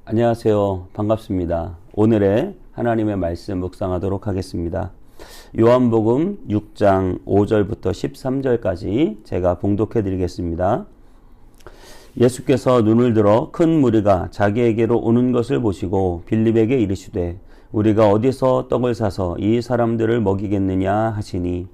안녕하세요. 반갑습니다. 오늘의 하나님의 말씀 묵상하도록 하겠습니다. 요한복음 6장 5절부터 13절까지 제가 봉독해 드리겠습니다. 예수께서 눈을 들어 큰 무리가 자기에게로 오는 것을 보시고 빌립에게 이르시되 우리가 어디서 떡을 사서 이 사람들을 먹이겠느냐 하시니,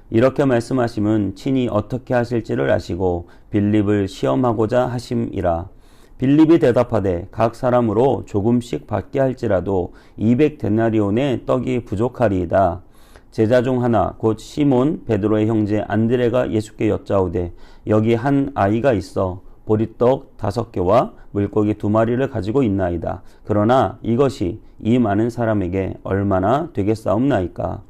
이렇게 말씀하심은 친히 어떻게 하실지를 아시고 빌립을 시험하고자 하심이라. 빌립이 대답하되 각 사람으로 조금씩 받게 할지라도 200데나리온의 떡이 부족하리이다. 제자 중 하나 곧 시몬 베드로의 형제 안드레가 예수께 여짜오되 여기 한 아이가 있어 보리떡 5개와 물고기 2마리를 가지고 있나이다. 그러나 이것이 이 많은 사람에게 얼마나 되겠사옵나이까?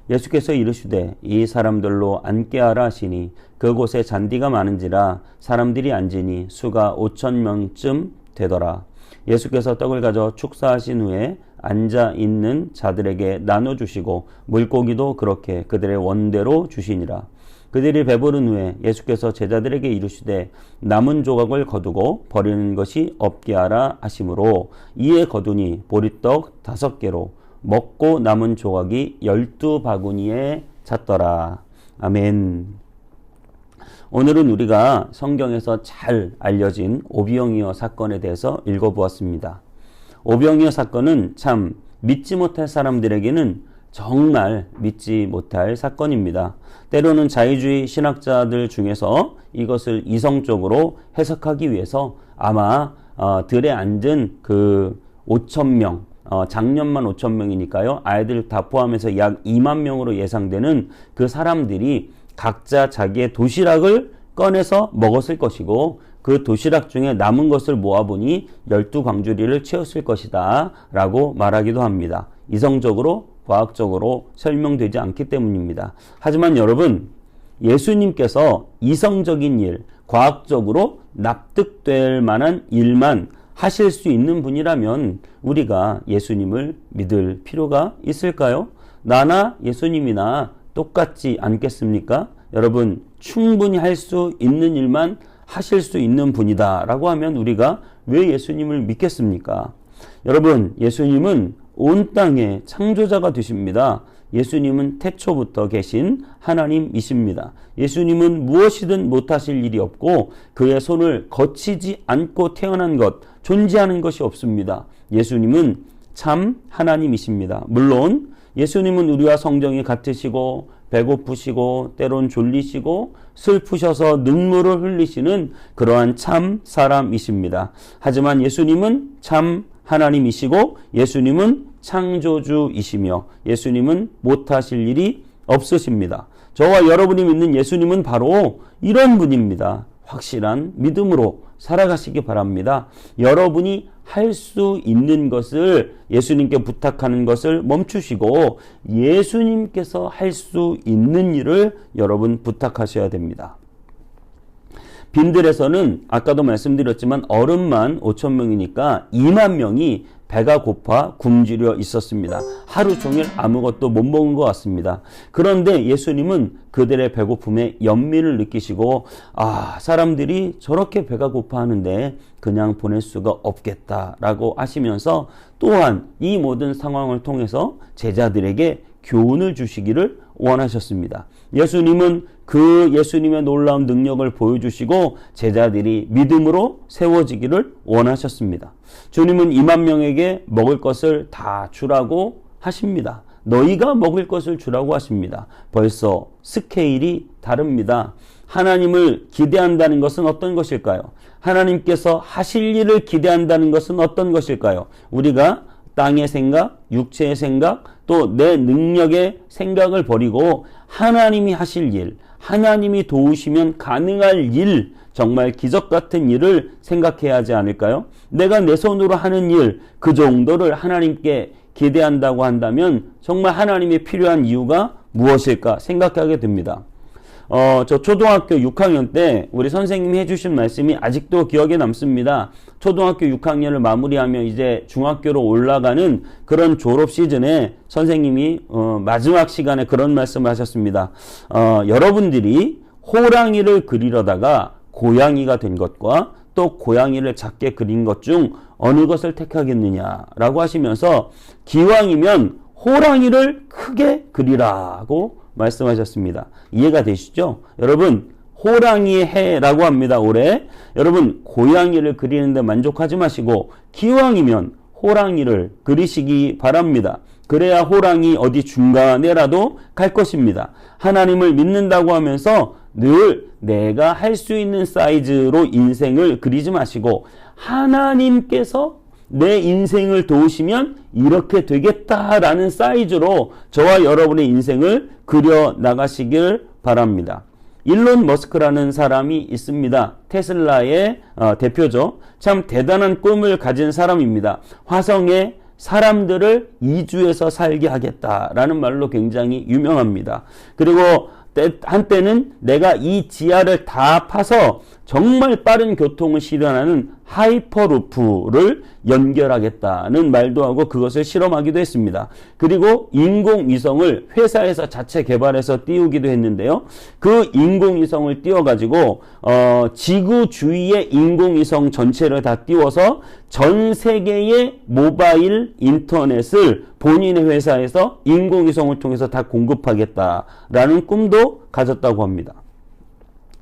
예수께서 이르시되 이 사람들로 앉게 하라 하시니 그곳에 잔디가 많은지라 사람들이 앉으니 수가 5,000명쯤 되더라. 예수께서 떡을 가져 축사하신 후에 앉아 있는 자들에게 나눠주시고 물고기도 그렇게 그들의 원대로 주시니라. 그들이 배부른 후에 예수께서 제자들에게 이르시되 남은 조각을 거두고 버리는 것이 없게 하라 하시므로 이에 거두니 보리떡 5개로 먹고 남은 조각이 12바구니에 찼더라. 아멘. 오늘은 우리가 성경에서 잘 알려진 오병이어 사건에 대해서 읽어보았습니다. 오병이어 사건은 참 믿지 못할 사람들에게는 정말 믿지 못할 사건입니다. 때로는 자유주의 신학자들 중에서 이것을 이성적으로 해석하기 위해서 아마 들에 앉은 그 5,000명, 작년만 5,000명이니까요. 아이들 다 포함해서 약 2만 명으로 예상되는 그 사람들이 각자 자기의 도시락을 꺼내서 먹었을 것이고 그 도시락 중에 남은 것을 모아보니 12광주리를 채웠을 것이다 라고 말하기도 합니다. 이성적으로 과학적으로 설명되지 않기 때문입니다. 하지만 여러분, 예수님께서 이성적인 일, 과학적으로 납득될 만한 일만 하실 수 있는 분이라면 우리가 예수님을 믿을 필요가 있을까요? 나나 예수님이나 똑같지 않겠습니까? 여러분, 충분히 할 수 있는 일만 하실 수 있는 분이다 라고 하면 우리가 왜 예수님을 믿겠습니까? 여러분, 예수님은 온 땅의 창조자가 되십니다. 예수님은 태초부터 계신 하나님이십니다. 예수님은 무엇이든 못하실 일이 없고 그의 손을 거치지 않고 태어난 것, 존재하는 것이 없습니다. 예수님은 참 하나님이십니다. 물론 예수님은 우리와 성정이 같으시고 배고프시고 때론 졸리시고 슬프셔서 눈물을 흘리시는 그러한 참 사람이십니다. 하지만 예수님은 참 하나님이시고 예수님은 창조주이시며 예수님은 못하실 일이 없으십니다. 저와 여러분이 믿는 예수님은 바로 이런 분입니다. 확실한 믿음으로 살아가시기 바랍니다. 여러분이 할 수 있는 것을 예수님께 부탁하는 것을 멈추시고 예수님께서 할 수 있는 일을 여러분 부탁하셔야 됩니다. 빈들에서는 아까도 말씀드렸지만 어른만 5,000명이니까 2만 명이 배가 고파 굶주려 있었습니다. 하루 종일 아무것도 못 먹은 것 같습니다. 그런데 예수님은 그들의 배고픔에 연민을 느끼시고 사람들이 저렇게 배가 고파하는데 그냥 보낼 수가 없겠다라고 하시면서 또한 이 모든 상황을 통해서 제자들에게 교훈을 주시기를 원하셨습니다. 예수님은 그 예수님의 놀라운 능력을 보여주시고 제자들이 믿음으로 세워지기를 원하셨습니다. 주님은 2만 명에게 먹을 것을 다 주라고 하십니다. 너희가 먹을 것을 주라고 하십니다. 벌써 스케일이 다릅니다. 하나님을 기대한다는 것은 어떤 것일까요? 하나님께서 하실 일을 기대한다는 것은 어떤 것일까요? 우리가 땅의 생각, 육체의 생각, 또 내 능력의 생각을 버리고 하나님이 하실 일, 하나님이 도우시면 가능할 일, 정말 기적 같은 일을 생각해야 하지 않을까요? 내가 내 손으로 하는 일, 그 정도를 하나님께 기대한다고 한다면 정말 하나님이 필요한 이유가 무엇일까 생각하게 됩니다. 저 초등학교 6학년 때 우리 선생님이 해주신 말씀이 아직도 기억에 남습니다. 초등학교 6학년을 마무리하며 이제 중학교로 올라가는 그런 졸업 시즌에 선생님이 마지막 시간에 그런 말씀을 하셨습니다. 여러분들이 호랑이를 그리려다가 고양이가 된 것과 또 고양이를 작게 그린 것 중 어느 것을 택하겠느냐라고 하시면서 기왕이면 호랑이를 크게 그리라고 말씀하셨습니다. 이해가 되시죠? 여러분, 호랑이의 해라고 합니다. 올해 여러분, 고양이를 그리는데 만족하지 마시고 기왕이면 호랑이를 그리시기 바랍니다. 그래야 호랑이 어디 중간에라도 갈 것입니다. 하나님을 믿는다고 하면서 늘 내가 할 수 있는 사이즈로 인생을 그리지 마시고 하나님께서 내 인생을 도우시면 이렇게 되겠다라는 사이즈로 저와 여러분의 인생을 그려 나가시길 바랍니다. 일론 머스크라는 사람이 있습니다. 테슬라의 대표죠. 참 대단한 꿈을 가진 사람입니다. 화성에 사람들을 이주해서 살게 하겠다라는 말로 굉장히 유명합니다. 그리고 한때는 내가 이 지하를 다 파서 정말 빠른 교통을 실현하는 하이퍼루프를 연결하겠다는 말도 하고 그것을 실험하기도 했습니다. 그리고 인공위성을 회사에서 자체 개발해서 띄우기도 했는데요. 그 인공위성을 띄워가지고 지구 주위의 인공위성 전체를 다 띄워서 전 세계의 모바일 인터넷을 본인의 회사에서 인공위성을 통해서 다 공급하겠다라는 꿈도 가졌다고 합니다.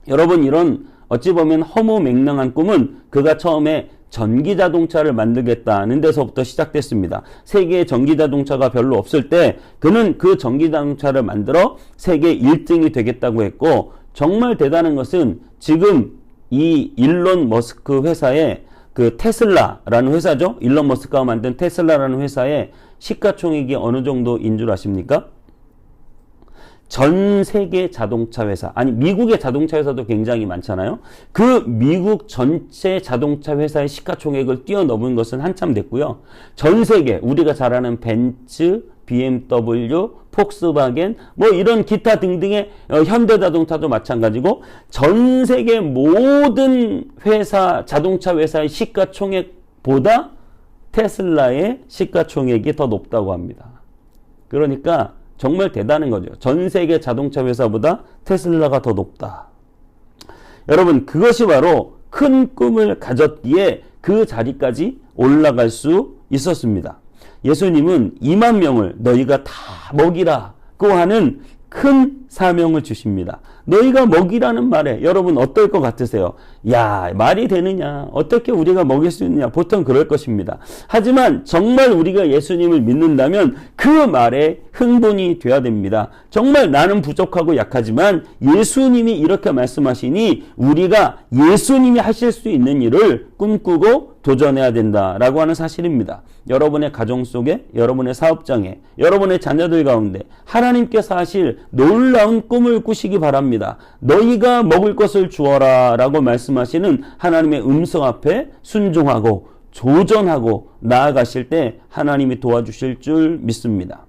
여러분, 이런 어찌 보면 허무맹랑한 꿈은 그가 처음에 전기자동차를 만들겠다는 데서부터 시작됐습니다. 세계에 전기자동차가 별로 없을 때 그는 그 전기자동차를 만들어 세계 1등이 되겠다고 했고, 정말 대단한 것은 지금 이 일론 머스크 회사의 그 테슬라라는 회사죠. 일론 머스크가 만든 테슬라라는 회사의 시가총액이 어느 정도인 줄 아십니까? 전 세계 자동차 회사, 아니 미국의 자동차 회사도 굉장히 많잖아요. 그 미국 전체 자동차 회사의 시가총액을 뛰어넘은 것은 한참 됐고요. 전 세계 우리가 잘 아는 벤츠, BMW, 폭스바겐 뭐 이런 기타 등등의 현대자동차도 마찬가지고 전 세계 모든 회사, 자동차 회사의 시가총액보다 테슬라의 시가총액이 더 높다고 합니다. 그러니까 정말 대단한 거죠. 전 세계 자동차 회사보다 테슬라가 더 높다. 여러분, 그것이 바로 큰 꿈을 가졌기에 그 자리까지 올라갈 수 있었습니다. 예수님은 2만 명을 너희가 다 먹이라고 하는 큰 사명을 주십니다. 너희가 먹이라는 말에 여러분 어떨 것 같으세요? 야, 말이 되느냐? 어떻게 우리가 먹일 수 있느냐? 보통 그럴 것입니다. 하지만 정말 우리가 예수님을 믿는다면 그 말에 흥분이 돼야 됩니다. 정말 나는 부족하고 약하지만 예수님이 이렇게 말씀하시니 우리가 예수님이 하실 수 있는 일을 꿈꾸고 도전해야 된다라고 하는 사실입니다. 여러분의 가정 속에, 여러분의 사업장에, 여러분의 자녀들 가운데 하나님께서 하실 놀라운 꿈을 꾸시기 바랍니다. 너희가 먹을 것을 주어라 라고 말씀하시는 하나님의 음성 앞에 순종하고 조전하고 나아가실 때 하나님이 도와주실 줄 믿습니다.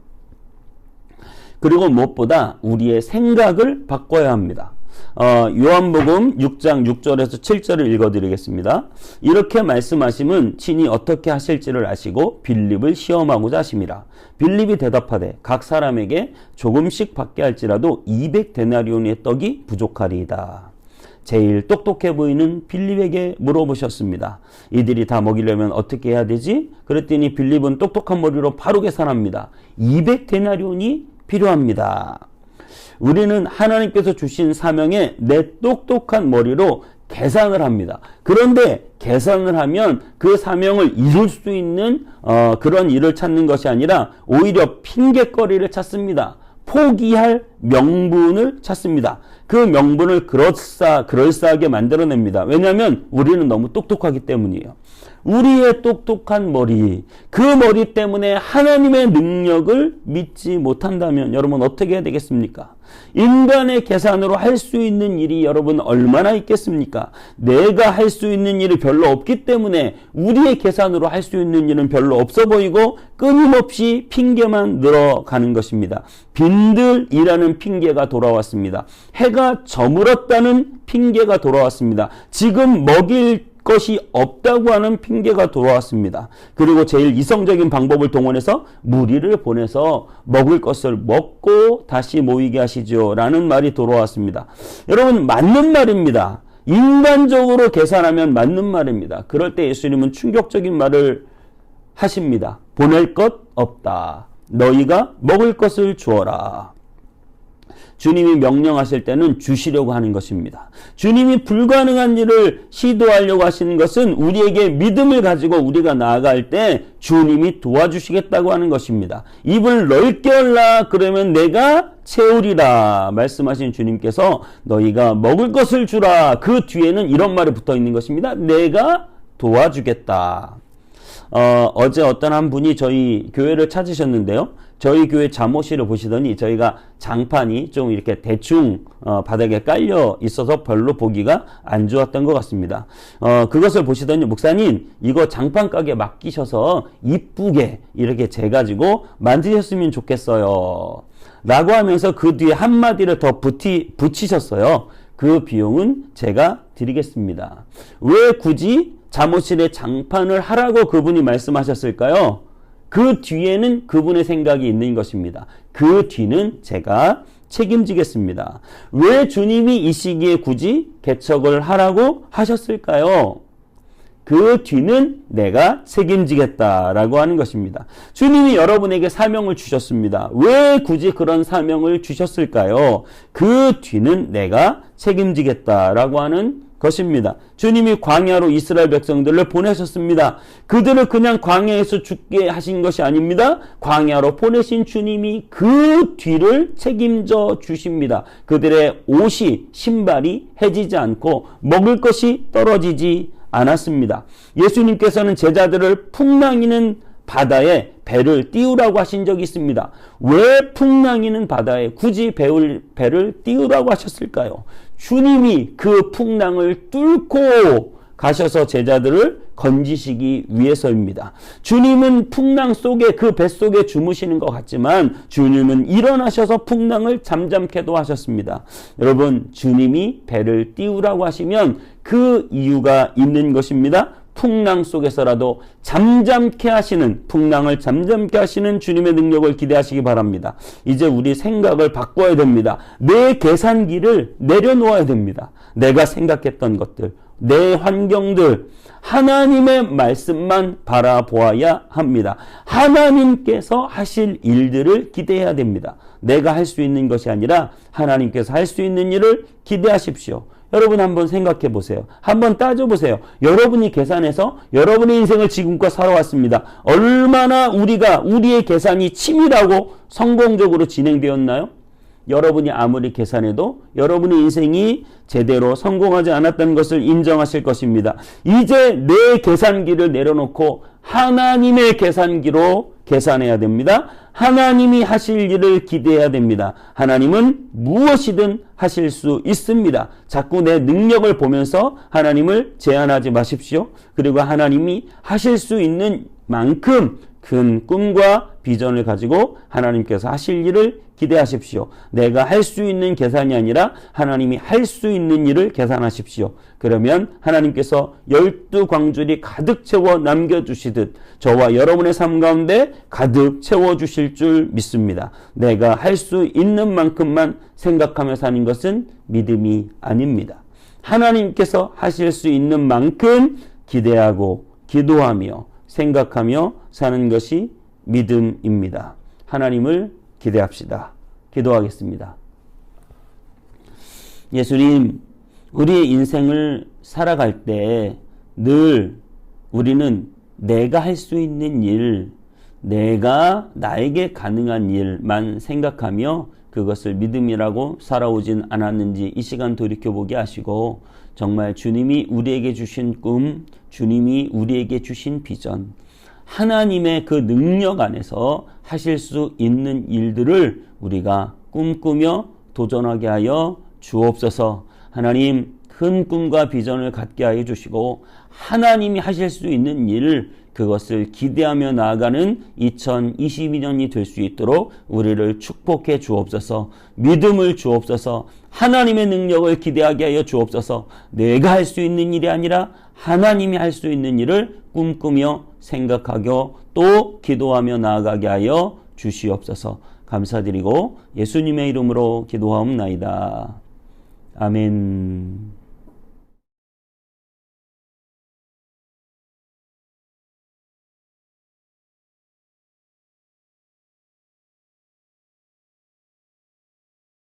그리고 무엇보다 우리의 생각을 바꿔야 합니다. 요한복음 6장 6절에서 7절을 읽어드리겠습니다. 이렇게 말씀하심은 친히 어떻게 하실지를 아시고 빌립을 시험하고자 하심이라. 빌립이 대답하되 각 사람에게 조금씩 받게 할지라도 200데나리온의 떡이 부족하리이다. 제일 똑똑해 보이는 빌립에게 물어보셨습니다. 이들이 다 먹이려면 어떻게 해야 되지? 그랬더니 빌립은 똑똑한 머리로 바로 계산합니다. 200데나리온이 필요합니다. 우리는 하나님께서 주신 사명에 내 똑똑한 머리로 계산을 합니다. 그런데 계산을 하면 그 사명을 이룰 수 있는 그런 일을 찾는 것이 아니라 오히려 핑계거리를 찾습니다. 포기할 명분을 찾습니다. 그 명분을 그럴싸하게 만들어냅니다. 왜냐하면 우리는 너무 똑똑하기 때문이에요. 우리의 똑똑한 머리, 그 머리 때문에 하나님의 능력을 믿지 못한다면 여러분 어떻게 해야 되겠습니까? 인간의 계산으로 할 수 있는 일이 여러분 얼마나 있겠습니까? 내가 할 수 있는 일이 별로 없기 때문에 우리의 계산으로 할 수 있는 일은 별로 없어 보이고 끊임없이 핑계만 늘어가는 것입니다. 빈들이라는 핑계가 돌아왔습니다. 해가 저물었다는 핑계가 돌아왔습니다. 지금 먹일 것이 없다고 하는 핑계가 돌아왔습니다. 그리고 제일 이성적인 방법을 동원해서 무리를 보내서 먹을 것을 먹고 다시 모이게 하시죠 라는 말이 돌아왔습니다. 여러분, 맞는 말입니다. 인간적으로 계산하면 맞는 말입니다. 그럴 때 예수님은 충격적인 말을 하십니다. 보낼 것 없다. 너희가 먹을 것을 주어라. 주님이 명령하실 때는 주시려고 하는 것입니다. 주님이 불가능한 일을 시도하려고 하시는 것은 우리에게 믿음을 가지고 우리가 나아갈 때 주님이 도와주시겠다고 하는 것입니다. 입을 넓게 열라 그러면 내가 채우리라 말씀하신 주님께서 너희가 먹을 것을 주라. 그 뒤에는 이런 말이 붙어 있는 것입니다. 내가 도와주겠다. 어제 어떤 한 분이 저희 교회를 찾으셨는데요. 저희 교회 잠옷실을 보시더니 저희가 장판이 좀 이렇게 대충 바닥에 깔려 있어서 별로 보기가 안 좋았던 것 같습니다. 그것을 보시더니 목사님 이거 장판 가게 맡기셔서 이쁘게 이렇게 재가지고 만드셨으면 좋겠어요. 라고 하면서 그 뒤에 한마디를 더 붙이셨어요. 그 비용은 제가 드리겠습니다. 왜 굳이 잠옷실에 장판을 하라고 그분이 말씀하셨을까요? 그 뒤에는 그분의 생각이 있는 것입니다. 그 뒤는 제가 책임지겠습니다. 왜 주님이 이 시기에 굳이 개척을 하라고 하셨을까요? 그 뒤는 내가 책임지겠다라고 하는 것입니다. 주님이 여러분에게 사명을 주셨습니다. 왜 굳이 그런 사명을 주셨을까요? 그 뒤는 내가 책임지겠다라고 하는 것입니다. 주님이 광야로 이스라엘 백성들을 보내셨습니다. 그들을 그냥 광야에서 죽게 하신 것이 아닙니다. 광야로 보내신 주님이 그 뒤를 책임져 주십니다. 그들의 옷이 신발이 해지지 않고 먹을 것이 떨어지지 않았습니다. 예수님께서는 제자들을 풍랑이는 바다에 배를 띄우라고 하신 적이 있습니다. 왜 풍랑이는 바다에 굳이 배를 띄우라고 하셨을까요? 주님이 그 풍랑을 뚫고 가셔서 제자들을 건지시기 위해서입니다. 주님은 풍랑 속에 그 뱃속에 주무시는 것 같지만 주님은 일어나셔서 풍랑을 잠잠케도 하셨습니다. 여러분, 주님이 배를 띄우라고 하시면 그 이유가 있는 것입니다. 풍랑 속에서라도 잠잠케 하시는, 풍랑을 잠잠케 하시는 주님의 능력을 기대하시기 바랍니다. 이제 우리 생각을 바꿔야 됩니다. 내 계산기를 내려놓아야 됩니다. 내가 생각했던 것들, 내 환경들, 하나님의 말씀만 바라보아야 합니다. 하나님께서 하실 일들을 기대해야 됩니다. 내가 할 수 있는 것이 아니라 하나님께서 할 수 있는 일을 기대하십시오. 여러분 한번 생각해 보세요. 한번 따져 보세요. 여러분이 계산해서 여러분의 인생을 지금껏 살아왔습니다. 얼마나 우리의 계산이 치밀하고 성공적으로 진행되었나요? 여러분이 아무리 계산해도 여러분의 인생이 제대로 성공하지 않았다는 것을 인정하실 것입니다. 이제 내 계산기를 내려놓고 하나님의 계산기로 계산해야 됩니다. 하나님이 하실 일을 기대해야 됩니다. 하나님은 무엇이든 하실 수 있습니다. 자꾸 내 능력을 보면서 하나님을 제한하지 마십시오. 그리고 하나님이 하실 수 있는 만큼 큰 꿈과 비전을 가지고 하나님께서 하실 일을 기대하십시오. 내가 할 수 있는 계산이 아니라 하나님이 할 수 있는 일을 계산하십시오. 그러면 하나님께서 12광줄이 가득 채워 남겨주시듯 저와 여러분의 삶 가운데 가득 채워주실 줄 믿습니다. 내가 할 수 있는 만큼만 생각하며 사는 것은 믿음이 아닙니다. 하나님께서 하실 수 있는 만큼 기대하고 기도하며 생각하며 사는 것이 믿음입니다. 하나님을 기대합시다. 기도하겠습니다. 예수님, 우리의 인생을 살아갈 때 늘 우리는 내가 할 수 있는 일, 내가 나에게 가능한 일만 생각하며 그것을 믿음이라고 살아오진 않았는지 이 시간 돌이켜보게 하시고 정말 주님이 우리에게 주신 꿈, 주님이 우리에게 주신 비전, 하나님의 그 능력 안에서 하실 수 있는 일들을 우리가 꿈꾸며 도전하게 하여 주옵소서. 하나님, 큰 꿈과 비전을 갖게 하여 주시고 하나님이 하실 수 있는 일을 그것을 기대하며 나아가는 2022년이 될 수 있도록 우리를 축복해 주옵소서. 믿음을 주옵소서. 하나님의 능력을 기대하게 하여 주옵소서. 내가 할 수 있는 일이 아니라 하나님이 할 수 있는 일을 꿈꾸며 생각하고 또 기도하며 나아가게 하여 주시옵소서. 감사드리고 예수님의 이름으로 기도하옵나이다. 아멘.